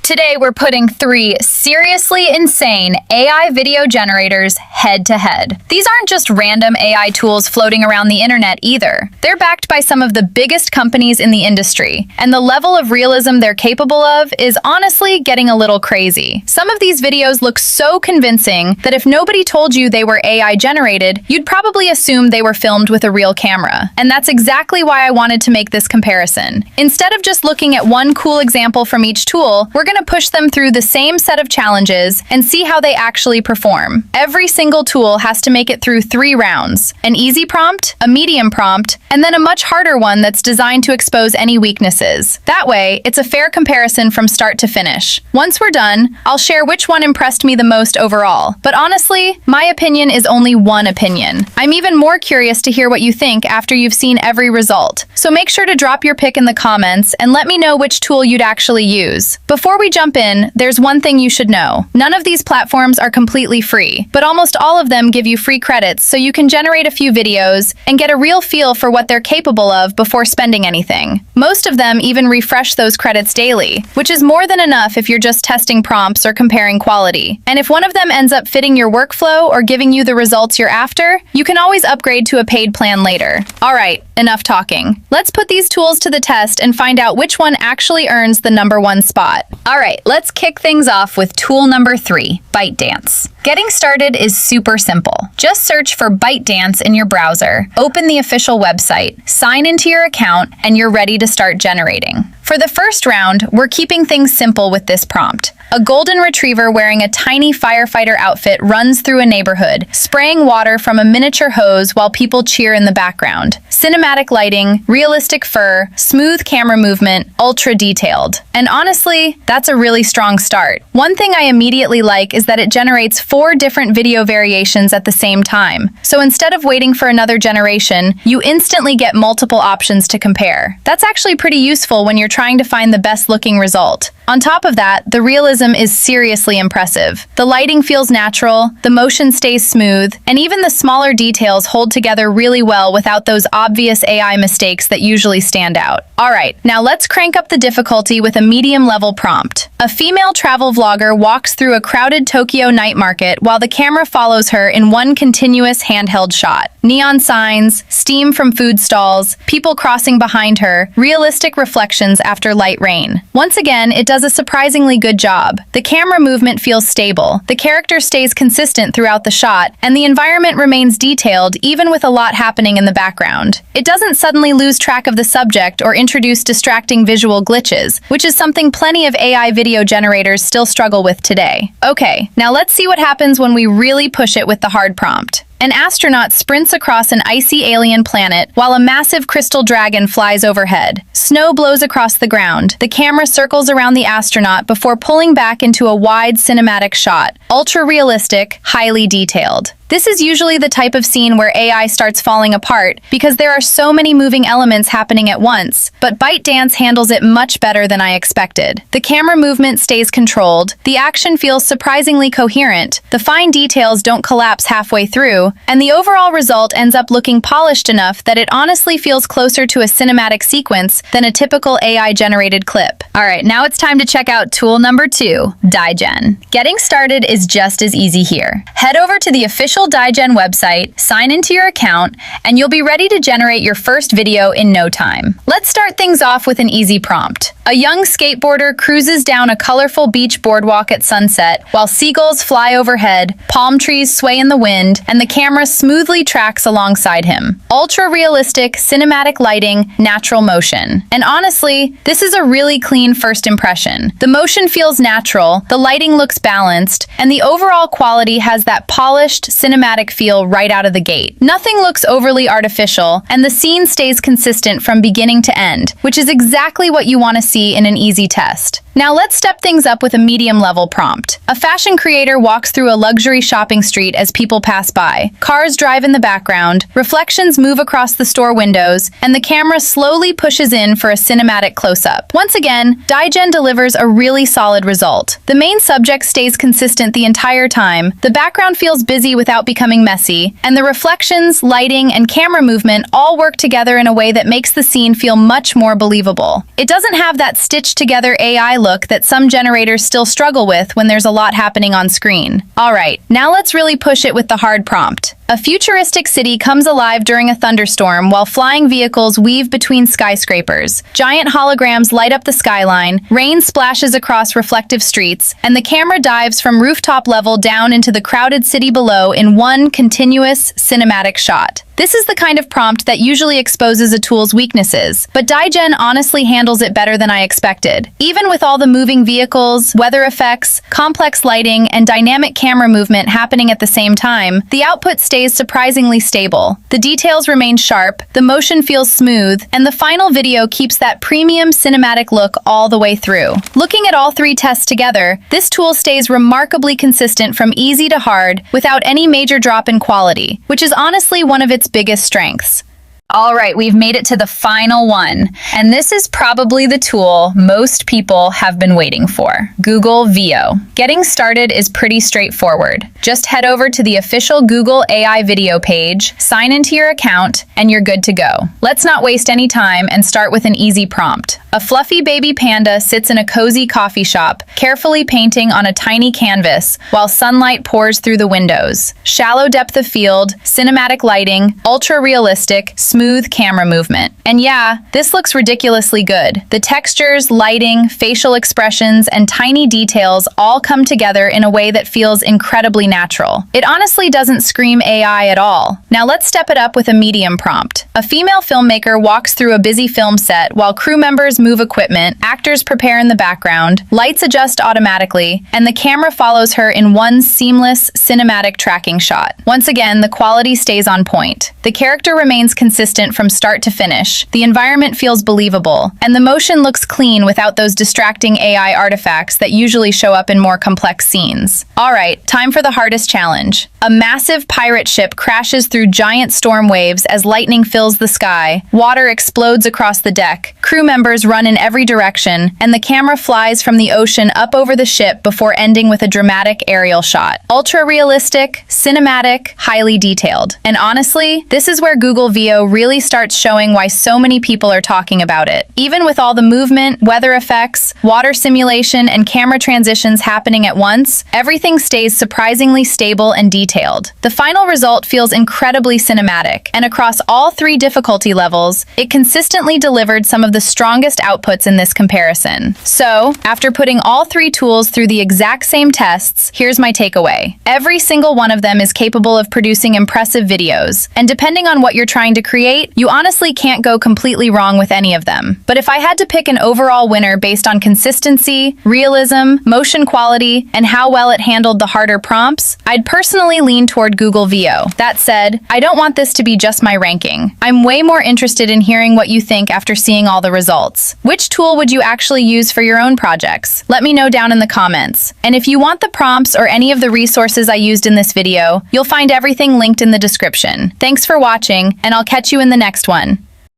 Today we're putting 3 seriously insane AI video generators head to head. These aren't just random AI tools floating around the internet either. They're backed by some of the biggest companies in the industry, and the level of realism they're capable of is honestly getting a little crazy. Some of these videos look so convincing that if nobody told you they were AI generated, you'd probably assume they were filmed with a real camera. And that's exactly why I wanted to make this comparison. Instead of just looking at one cool example from each tool, we're going to push them through the same set of challenges and see how they actually perform. Every single tool has to make it through 3 rounds: an easy prompt, a medium prompt, and then a much harder one that's designed to expose any weaknesses. That way, it's a fair comparison from start to finish. Once we're done, I'll share which one impressed me the most overall. But honestly, my opinion is only one opinion. I'm even more curious to hear what you think after you've seen every result. So make sure to drop your pick in the comments and let me know which tool you'd actually use. Before we jump in, there's one thing you should know. None of these platforms are completely free, but almost all of them give you free credits so you can generate a few videos and get a real feel for what they're capable of before spending anything. Most of them even refresh those credits daily, which is more than enough if you're just testing prompts or comparing quality. And if one of them ends up fitting your workflow or giving you the results you're after, you can always upgrade to a paid plan later. Alright, enough talking. Let's put these tools to the test and find out which one actually earns the #1 spot. Alright, let's kick things off with tool number 3, ByteDance. Getting started is super simple. Just search for ByteDance in your browser, open the official website, sign into your account, and you're ready to start generating. For the first round, we're keeping things simple with this prompt. A golden retriever wearing a tiny firefighter outfit runs through a neighborhood, spraying water from a miniature hose while people cheer in the background. Cinematic lighting, realistic fur, smooth camera movement, ultra detailed. And honestly, that's a really strong start. One thing I immediately like is that it generates 4 different video variations at the same time. So instead of waiting for another generation, you instantly get multiple options to compare. That's actually pretty useful when you're trying to find the best looking result. On top of that, the realism is seriously impressive. The lighting feels natural, the motion stays smooth, and even the smaller details hold together really well without those obvious AI mistakes that usually stand out. Alright, now let's crank up the difficulty with a medium-level prompt. A female travel vlogger walks through a crowded Tokyo night market while the camera follows her in one continuous handheld shot. Neon signs, steam from food stalls, people crossing behind her, realistic reflections after light rain. Once again, it does a surprisingly good job. The camera movement feels stable, the character stays consistent throughout the shot, and the environment remains detailed even with a lot happening in the background. It doesn't suddenly lose track of the subject or introduce distracting visual glitches, which is something plenty of AI video generators still struggle with today. Okay, now let's see what happens when we really push it with the hard prompt. An astronaut sprints across an icy alien planet while a massive crystal dragon flies overhead. Snow blows across the ground. The camera circles around the astronaut before pulling back into a wide cinematic shot. Ultra-realistic, highly detailed. This is usually the type of scene where AI starts falling apart because there are so many moving elements happening at once, but ByteDance handles it much better than I expected. The camera movement stays controlled, the action feels surprisingly coherent, the fine details don't collapse halfway through, and the overall result ends up looking polished enough that it honestly feels closer to a cinematic sequence than a typical AI-generated clip. Alright, now it's time to check out tool number 2, DieGen. Getting started is just as easy here. Head over to the official DieGen website, sign into your account, and you'll be ready to generate your first video in no time. Let's start things off with an easy prompt. A young skateboarder cruises down a colorful beach boardwalk at sunset while seagulls fly overhead, palm trees sway in the wind, and the camera smoothly tracks alongside him. Ultra-realistic, cinematic lighting, natural motion. And honestly, this is a really clean first impression. The motion feels natural, the lighting looks balanced, and the overall quality has that polished, cinematic feel right out of the gate. Nothing looks overly artificial, and the scene stays consistent from beginning to end, which is exactly what you want to see in an easy test. Now let's step things up with a medium-level prompt. A fashion creator walks through a luxury shopping street as people pass by. Cars drive in the background, reflections move across the store windows, and the camera slowly pushes in for a cinematic close-up. Once again, DieGen delivers a really solid result. The main subject stays consistent the entire time, the background feels busy without becoming messy, and the reflections, lighting, and camera movement all work together in a way that makes the scene feel much more believable. It doesn't have that stitched-together AI look look that some generators still struggle with when there's a lot happening on screen. Alright, now let's really push it with the hard prompt. A futuristic city comes alive during a thunderstorm while flying vehicles weave between skyscrapers. Giant holograms light up the skyline, rain splashes across reflective streets, and the camera dives from rooftop level down into the crowded city below in one continuous cinematic shot. This is the kind of prompt that usually exposes a tool's weaknesses, but DaiGen honestly handles it better than I expected. Even with all the moving vehicles, weather effects, complex lighting, and dynamic camera movement happening at the same time, the output stays surprisingly stable. The details remain sharp, the motion feels smooth, and the final video keeps that premium cinematic look all the way through. Looking at all three tests together, this tool stays remarkably consistent from easy to hard without any major drop in quality, which is honestly one of its biggest strengths. All right, we've made it to the final one, and this is probably the tool most people have been waiting for, Google Veo. Getting started is pretty straightforward. Just head over to the official Google AI video page, sign into your account, and you're good to go. Let's not waste any time and start with an easy prompt. A fluffy baby panda sits in a cozy coffee shop, carefully painting on a tiny canvas while sunlight pours through the windows. Shallow depth of field, cinematic lighting, ultra-realistic, smooth camera movement. And yeah, this looks ridiculously good. The textures, lighting, facial expressions, and tiny details all come together in a way that feels incredibly natural. It honestly doesn't scream AI at all. Now let's step it up with a medium prompt. A female filmmaker walks through a busy film set while crew members move equipment, actors prepare in the background, lights adjust automatically, and the camera follows her in one seamless, cinematic tracking shot. Once again, the quality stays on point. The character remains consistent from start to finish, the environment feels believable, and the motion looks clean without those distracting AI artifacts that usually show up in more complex scenes. Alright, time for the hardest challenge. A massive pirate ship crashes through giant storm waves as lightning fills the sky, water explodes across the deck, crew members run in every direction, and the camera flies from the ocean up over the ship before ending with a dramatic aerial shot. Ultra-realistic, cinematic, highly detailed. And honestly, this is where Google Veo really starts showing why so many people are talking about it. Even with all the movement, weather effects, water simulation, and camera transitions happening at once, everything stays surprisingly stable and detailed. The final result feels incredibly cinematic, and across all three difficulty levels, it consistently delivered some of the strongest outputs in this comparison. So, after putting all three tools through the exact same tests, here's my takeaway. Every single one of them is capable of producing impressive videos, and depending on what you're trying to create, you honestly can't go completely wrong with any of them. But if I had to pick an overall winner based on consistency, realism, motion quality, and how well it handled the harder prompts, I'd personally lean toward Google Veo. That said, I don't want this to be just my ranking. I'm way more interested in hearing what you think after seeing all the results. Which tool would you actually use for your own projects? Let me know down in the comments. And if you want the prompts or any of the resources I used in this video, you'll find everything linked in the description. Thanks for watching, and I'll catch you in the next one.